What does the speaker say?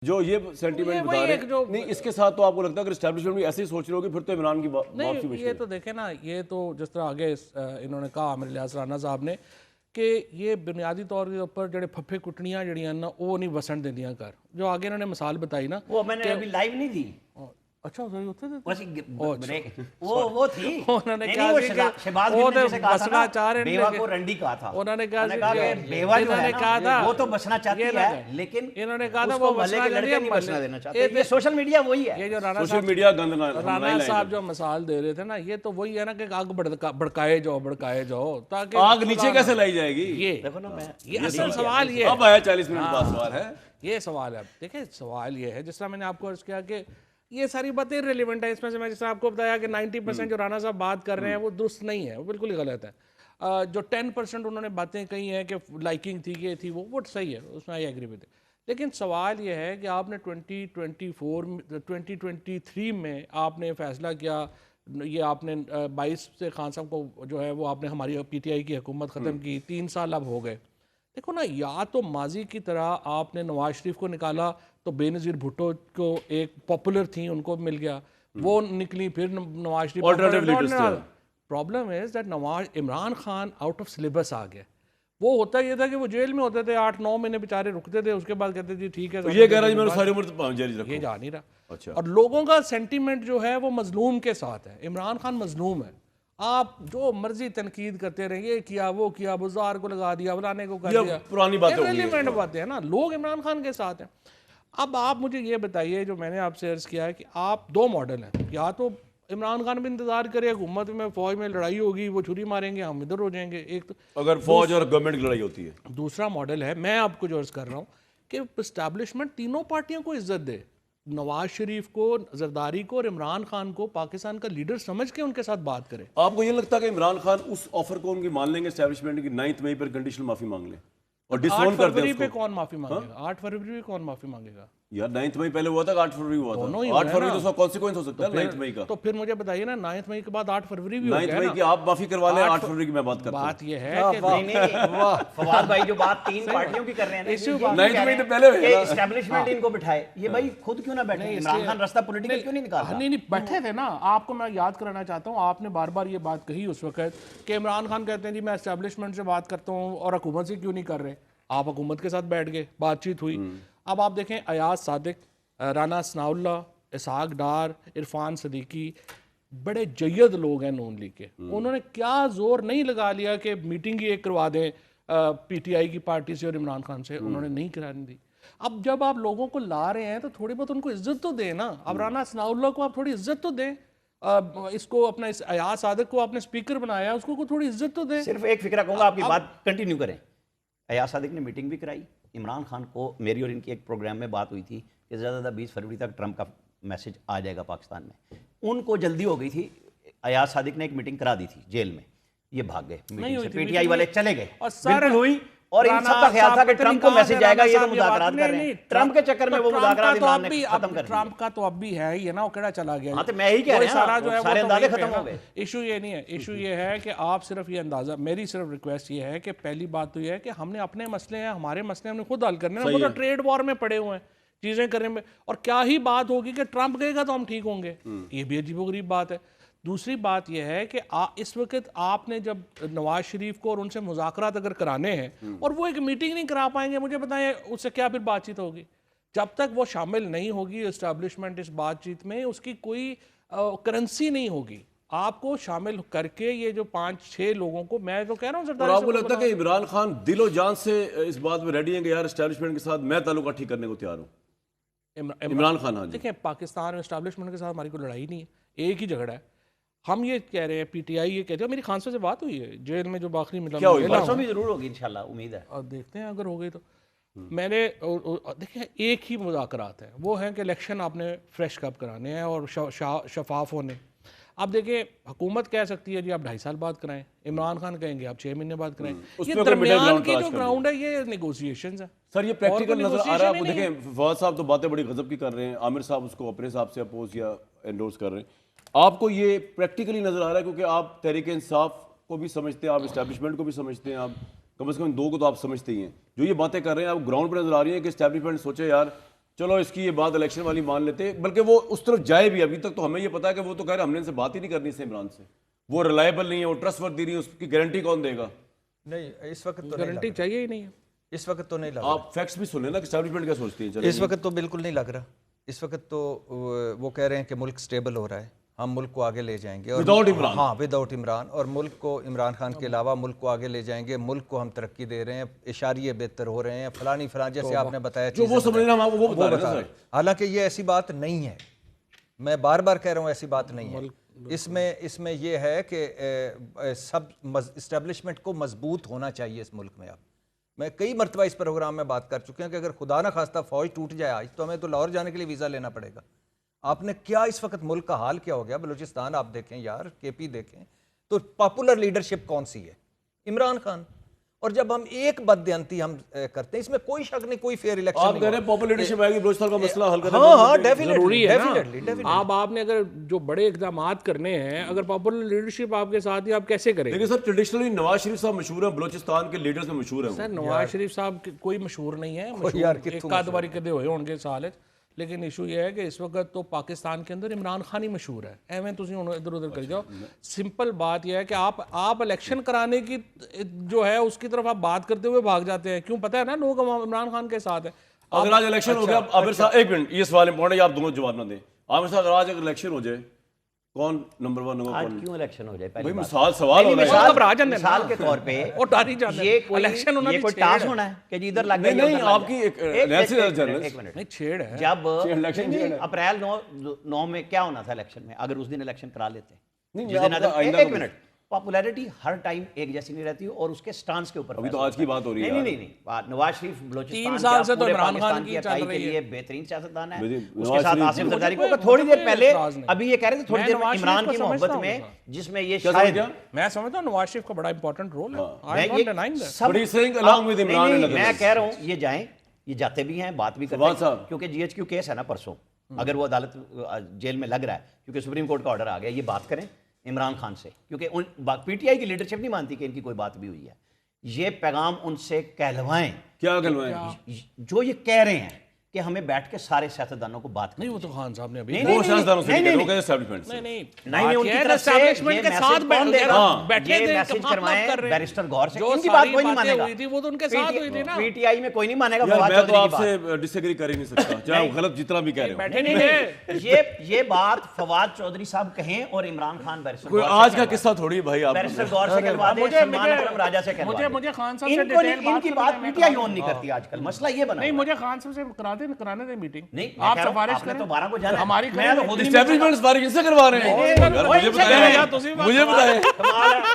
जो ये सेंटीमेंट बता रहे हैं नहीं, इसके साथ तो आपको लगता है अगर एस्टैब्लिशमेंट भी ऐसे ही सोच रहे होगी फिर तो इमरान की वापसी नहीं, ये तो देखें ना, ये तो जिस तरह आगे इन्होंने कहा आमिर लिहाज राना साहब ने कि ये बुनियादी तौर के ऊपर जड़े फफे कुटनियां जड़ियां ना वो नहीं वसन देंदियां कर, जो आगे इन्होंने मिसाल बताई ना वो मैंने अभी लाइव नहीं दी। अच्छा सॉरी उत्थे वो थी उन्होंने नहीं, कहा वो कि शहबाज वो गिल ने तो जैसे कहा था बसना ना, चाह रहे हैं बेवा लेकिन- को रंडी कहा था। उन्होंने कहा कि बेवा जो है कहा ना था वो तो बसना चाहती ये है, लेकिन इन्होंने कहा था उसको वो महल्ले बसना के लड़के नहीं बसना देना चाहते। ये सोशल मीडिया वही है, ये जो राणा सोशल साहब मीडिया गंद राणा साहब जो मिसाल दे रहे थे ना, ये तो वही है ना कि आग भड़काए जाओ ताकि आग नीचे कैसे लाई जाएगी। ये देखो ना, मैं ये असल सवाल ये अब आया 40 मिनट बाद सवाल है, ये सवाल है। देखिए सवाल ये है, जिस तरह मैंने आपको अर्ज किया कि ये सारी बातें रिलेवेंट है। इसमें से मैं जैसे आपको बताया कि 90% जो राणा साहब बात कर रहे हैं वो दुरुस्त नहीं है, वो बिल्कुल ही गलत है। जो 10% उन्होंने बातें कही हैं कि लाइकिंग थी, ये थी, वो सही है, उसमें आई एग्री विद। लेकिन सवाल ये है कि आपने 2023 में आपने फैसला किया, ये आपने 22 से खान साहब को जो है वो आपने हमारी PTI की हुकूमत ख़त्म की, 3 साल अब हो गए। देखो ना, या तो माजी की तरह आपने नवाज शरीफ को निकाला तो बेनज़ीर भुट्टो को एक पॉपुलर थी उनको मिल गया, वो निकली, फिर Nawaz Sharif. Problem is that Imran Khan out of syllabus आ गया। वो होता ये था कि वो जेल में होते थे, 8-9 महीने बेचारे रुकते थे, उसके बाद कहते थे ठीक है, तो ये कह रहा है मैंने सारी उम्र जारी रखूं, ये जा नहीं रहा। अच्छा। और लोगों का सेंटीमेंट जो है वो मजलूम के साथ है। इमरान खान मजलूम है, आप जो मर्जी तनकीद करते रहे, ये किया वो किया, बुज़ार को लगा दिया, फलाने को कर दिया, पुरानी बातें इररिलेवेंट बातें हैं ना, लोग इमरान खान के साथ हैं। अब आप मुझे ये बताइए, जो मैंने आपसे अर्ज किया है कि आप दो मॉडल हैं, या तो इमरान खान भी इंतजार करे, हुकूमत में फौज में लड़ाई होगी, वो छुरी मारेंगे, हम इधर हो जाएंगे, एक तो अगर फौज और गवर्नमेंट की लड़ाई होती है। दूसरा मॉडल है, मैं आपको जो अर्ज कर रहा हूँ कि इस्टेब्लिशमेंट तीनों पार्टियों को इज्जत दे, नवाज शरीफ को, जरदारी को और इमरान खान को पाकिस्तान का लीडर समझ के उनके साथ बात करे। आपको ये लगता है कि इमरान खान उस ऑफर को उनकी मान लेंगे एस्टैब्लिशमेंट की 9 मई पर कंडीशनल माफी मांग लें और डिसोन 8 कर दें फरवरी पे उसको? कौन माफी मांगेगा? 8 फरवरी पे कौन माफी मांगेगा? यार 9 मई पहले हुआ था, 8 फरवरी हुआ था। दोनों ही 8 हुआ है फरवरी ना। तो उसका कॉन्सिक्वेंस हो सकता है 9 मई का। तो फिर मुझे बताइए ना, 9 मई के बाद 8 फरवरी भी हो 9 गया मई ना। की आप माफी करवा लें, 8 फरवरी की मैं बात करता हूं। बात ये है कि वाह फवाद भाई जो बात तीन पार्टियों की कर रहे हैं ना, इश्यू ये बात- क्यों नहीं, कह रहे तो हैं पहले हुई कि ना। एस्टैब्लिशमेंट इनको बिठाए, ये भाई खुद क्यों ना बैठे? इमरान खान रास्ता पॉलिटिकल क्यों नहीं निकाल रहा? नहीं बैठे थे ना। आपको मैं याद कराना चाहता हूँ, आपने बार बार ये बात कही उस वक्त कि इमरान खान कहते हैं जी मैं एस्टैब्लिशमेंट से बात करता हूँ और हुकूमत से क्यों नहीं कर रहे। आप हुकूमत के साथ बैठ गए, बातचीत हुई। अब आप देखें, अयाज सादिक, राना सनाउल्ला, इसहाक डार, इरफान सदीकी, बड़े जय्यद लोग हैं नून लीग के, उन्होंने क्या जोर नहीं लगा लिया कि मीटिंग ही एक करवा दें PTI की पार्टी से और इमरान खान से, उन्होंने नहीं कराने दी। अब जब आप लोगों को ला रहे हैं तो थोड़ी बहुत उनको इज्जत तो दें ना। अब राना सनाउल्ला को आप थोड़ी इज्जत तो दें, इसको अपना इस अयाज सादिक को आपने स्पीकर बनाया, उसको को थोड़ी इज्जत तो दें। सिर्फ एक फिक्रा कहूंगा, आपकी बात कंटिन्यू करें। अयाज सादिक ने मीटिंग भी कराई, इमरान खान को, मेरी और इनकी एक प्रोग्राम में बात हुई थी कि ज़्यादा 20 फरवरी तक ट्रंप का मैसेज आ जाएगा पाकिस्तान में। उनको जल्दी हो गई थी, अयाज सादिक ने एक मीटिंग करा दी थी जेल में, ये भाग गए नहीं हुई थी PTI मीटिंग, वाले चले गए, और सारे बिल्कुल हुई। और इन सब का ख्याल था कि ट्रंप को मैसेज आएगा, ये तो मुज़ाकरात कर रहे हैं। ट्रंप के चक्कर में वो मुज़ाकरात इमरान ने खत्म कर दिए। ट्रंप का तो अब भी है ही है ना, वो केड़ा चला गया। हाँ, तो मैं ही कह रहा हूं, सारा जो है सारे वो तो अंदाजे वहीं पे खत्म है हो ना। गए। इशू ये नहीं है, इशू ये है कि आप सिर्फ ये अंदाजा, मेरी सिर्फ रिक्वेस्ट ये है कि पहली बात तो ये है कि हमने अपने मसले हैं, हमारे मसले हमने खुद हल करने हैं। वो तो ट्रेड वॉर में पड़े हुए हैं चीजें करने में, और क्या ही बात होगी कि ट्रंप कहेगा तो हम ठीक होंगे, ये भी अजीबोगरीब बात है। दूसरी बात यह है कि इस वक्त आपने जब नवाज शरीफ को और उनसे मुज़ाकरात अगर कराने हैं और वो एक मीटिंग नहीं करा पाएंगे, मुझे बताएं उससे क्या फिर बातचीत होगी? जब तक वो शामिल नहीं होगी इस्टेब्लिशमेंट इस बातचीत में, उसकी कोई करेंसी नहीं होगी। आपको शामिल करके ये जो 5-6 लोगों को, मैं तो कह रहा हूँ, और आपको लगता है कि इमरान खान दिलो जान से इस बात में रेडी है कि यार एस्टैब्लिशमेंट के साथ मैं ताल्लुकात ठीक करने को तैयार हूँ? इमरान खान, हाँ जी। देखिए, पाकिस्तान में एस्टैब्लिशमेंट के साथ हमारी कोई लड़ाई नहीं है, एक ही झगड़ा है। हम ये कह रहे हैं, PTI ये कहते हैं, मेरी खान साहब से बात हुई है जेल में, जो आखिरी मिला, क्या हुई? परसों भी जरूर होगी इंशाल्लाह, उम्मीद है। और देखते हैं अगर हो गई तो। मैंने देखिए, एक ही मुज़ाकरात हैं, वो हैं कि इलेक्शन आपने फ्रेश कब कराने हैं और शफाफ होने। अब देखिए, हुकूमत कह सकती है जी आप 2.5 साल बाद कराएं, इमरान खान कहेंगे आप 6 महीने बाद कराएं। ये दरमियान की जो ग्राउंड है, ये नेगोशिएशंस है। सर ये प्रैक्टिकल नजर आ रहा है आपको? देखें, फवाद साहब तो बातें बड़ी गजब की कर रहे हैं, आमिर साहब उसको अपने हिसाब से अपोज या एंडोर्स कर रहे हैं, आपको ये प्रैक्टिकली नजर आ रहा है? क्योंकि आप तहरीक इंसाफ को भी समझते हैं, आप एस्टैब्लिशमेंट को भी समझते हैं, आप कम से कम 2 को तो आप समझते ही हैं। जो ये बातें कर रहे हैं, आप ग्राउंड पर नजर आ रही है कि एस्टैब्लिशमेंट सोचे यार चलो इसकी ये बात इलेक्शन वाली मान लेते, बल्कि वो उस तरफ जाए भी। अभी तक तो हमें ये पता है कि वो तो कह रहे हमने इनसे बात ही नहीं करनी से, इमरान से, वो रिलायबल नहीं है, वो ट्रस्टवर्दी नहीं है, उसकी गारंटी कौन देगा? नहीं, इस वक्त तो नहीं गारंटी लग चाहिए ही नहीं है। रहा। इस वक्त तो नहीं लग आप फैक्ट्स भी सुने ना कि एस्टैब्लिशमेंट क्या सोचती है? रहा। इस वक्त तो बिल्कुल नहीं लग रहा। इस वक्त तो वो कह रहे हैं कि मुल्क स्टेबल हो रहा है, हम मुल्क को आगे ले जाएंगे। और विदाउट इमरान। हाँ, विदाउट इमरान। और मुल्क को इमरान खान के अलावा मुल्क को आगे ले जाएंगे, मुल्क को हम तरक्की दे रहे हैं, इशारिये बेहतर हो रहे हैं, फलानी फलान जैसे आपने बताया जो वो समझ रहे हैं हम आपको वो बता रहे हैं ना सर। हालांकि ये ऐसी बात नहीं है, मैं बार बार कह रहा हूँ ऐसी बात नहीं है। इसमें ये है कि सब इस्टेब्लिशमेंट को मजबूत होना चाहिए इस मुल्क में। अब मैं कई मरतबा इस प्रोग्राम में बात कर चुके हैं कि अगर खुदा ना खास्ता फौज टूट जाए आज, तो हमें तो लाहौर जाने के लिए वीज़ा लेना पड़ेगा। आपने क्या इस वक्त मुल्क का हाल क्या हो गया? बलूचिस्तान आप देखें यार, केपी देखें, तो पॉपुलर लीडरशिप कौन सी है? इमरान खान। और जब हम एक बददियांती हम करते हैं, इसमें कोई शक नहीं, कोई फेयर इलेक्शन आप कह रहे हैं पॉपुलर लीडरशिप आएगी, बलूचिस्तान का मसला हल करने हाँ हाँ, जरूरी है ना। डेफिनेटली। आप आपने अगर जो बड़े इकदाम करने हैं, अगर पॉपुलर लीडरशिप आपके साथ ही, आप कैसे करेंगे? लेकिन सर ट्रेडिशनली नवाज शरीफ साहब मशहूर है, बलूचिस्तान के लीडर्स में मशहूर है वो। सर नवाज शरीफ साहब कोई मशहूर नहीं है, यार, एक आध बारी कदे हुए होंगे साल। लेकिन इशू ये है कि इस वक्त तो पाकिस्तान के अंदर इमरान खान ही मशहूर है। एवं तुम इधर उधर कर जाओ। सिंपल बात यह है कि आप इलेक्शन कराने की जो है उसकी तरफ आप बात करते हुए भाग जाते हैं। क्यों? पता है ना लोग इमरान खान के साथ है। अगर आज इलेक्शन हो गया, आमिर साहब एक मिनट, ये सवाल इंपॉर्टेंट है, आप दोनों जवाब ना दें। आमिर साहब अगर आज अगर इलेक्शन हो जाए, कौन नंबर 1 होगा? आज कौन? क्यों इलेक्शन हो जाए? भाई पहली बात। मिसाल सवाल नहीं, होना है। मिसाल- घबरा जाते हैं मिसाल ना। के तौर पे वो डर ही जाते हैं। ये कोई इलेक्शन होना ये भी कोई छेड़ टास्क है। होना है कि जी इधर लग नहीं, गया, नहीं, उधर लग आपकी गया। एक नेशनल एक जर्नलिस्ट मिनट। नहीं छेड़ है। जब इलेक्शन नहीं, छेड़ है। अप्रैल 9 में क्या होना था इलेक्शन में? अगर उस दिन इलेक्शन करा लेते, नहीं, जिस दिन आपका आइंदा एक का- मिनट, पॉपुलैरिटी हर टाइम एक जैसी नहीं रहती और उसके स्टांस के ऊपर अभी तो फैसला आज की बात हो रही है नहीं यार। नहीं नहीं नहीं। नवाज शरीफ बलूचिस्तान 3 साल से तो पूरे इमरान खान पाकिस्तान की की चल अकाई के रही है। लिए बेहतरीन सियासतदान है। मुझे उसके नवाज साथ शरीफ- आसिफ जरदारी को मुझे थोड़ी देर कोई पहले एतराज नहीं। अभी ये कह रहे थे थोड़ी मैं देर में नवाज इमरान शरीफ की को मोहब्बत समझता में, हूँ। जिसमें ये क्या शायद समझ गया? मैं समझता हूँ नवाज शरीफ का बड़ा इंपॉर्टेंट रोल है। मैं आई एम ये नॉट डिनाइंग दैट। सब- But he's saying along with नहीं, Imran नहीं, and मैं others. कह रहा हूँ ये जाएं, ये जाते भी हैं, बात भी करते फवाद हैं, साहब। क्योंकि जीएचक्यू केस है ना परसों, अगर वो अदालत जेल में लग रहा है क्योंकि सुप्रीम कोर्ट का ऑर्डर आ गया, ये बात करें इमरान खान से, क्योंकि पीटीआई की लीडरशिप नहीं मानती कि इनकी कोई बात भी हुई है। ये पैगाम उनसे कहलवाएं क्या कहलवाएं? जो ये कह रहे हैं कि हमें बैठ के सारे सियासतदानों को बात नहीं करनी वो तो खान साहब ने अभी नहीं, वो नहीं, सियासतदानों से नहीं, नहीं, नहीं, वो कहते एस्टैब्लिशमेंट से। नहीं नहीं, उनकी तरफ से एस्टैब्लिशमेंट ये के मैसेज साथ कौन देगा? हाँ। बैठे ये थे, मैसेज कहाँ करवाएं बात कर रहे हैं? बैरिस्टर गौर से, जो इनकी सारी बात कोई नहीं बातें मानेगा। हुई थी, वो तो उनके साथ हुई थी ना। पीटीआई में कोई नहीं मानेगा यार फवाद मैं तो चौधरी की बात। आपसे डिसएग्री कर ही नहीं सकता, चाहे वो गलत जितना भी कह रहे हो। बैठे नहीं थे। ये बात फवाद चौधरी साहब कहें और इमरान खान बैरिस्टर कोई गौर से आज का कहलवाएं। किस्सा थोड़ी है भाई, आप बैरिस्टर गौर से कहलवा दे, सलमान अकरम राजा से कहलवा दे। मुझे खान साहब से इनको डिटेल बात इनकी करनी बात है, मैं पीटीआई करा ऑन नहीं करती आजकल, मसला ये बना नहीं हुआ है। मुझे खान साहब से कराने दे मीटिंग। नहीं, मैं आप कह रहा हूं, सिफारिश आपने करें तो 12 को जाना है। हमारी मैं तो खुद ही एस्टैब्लिशमेंट बारे इनसे करवा रहे हैं नहीं, यार, नहीं, मुझे नहीं, बताएं, यार, तुसी बात मुझे बताएं। कमाल है।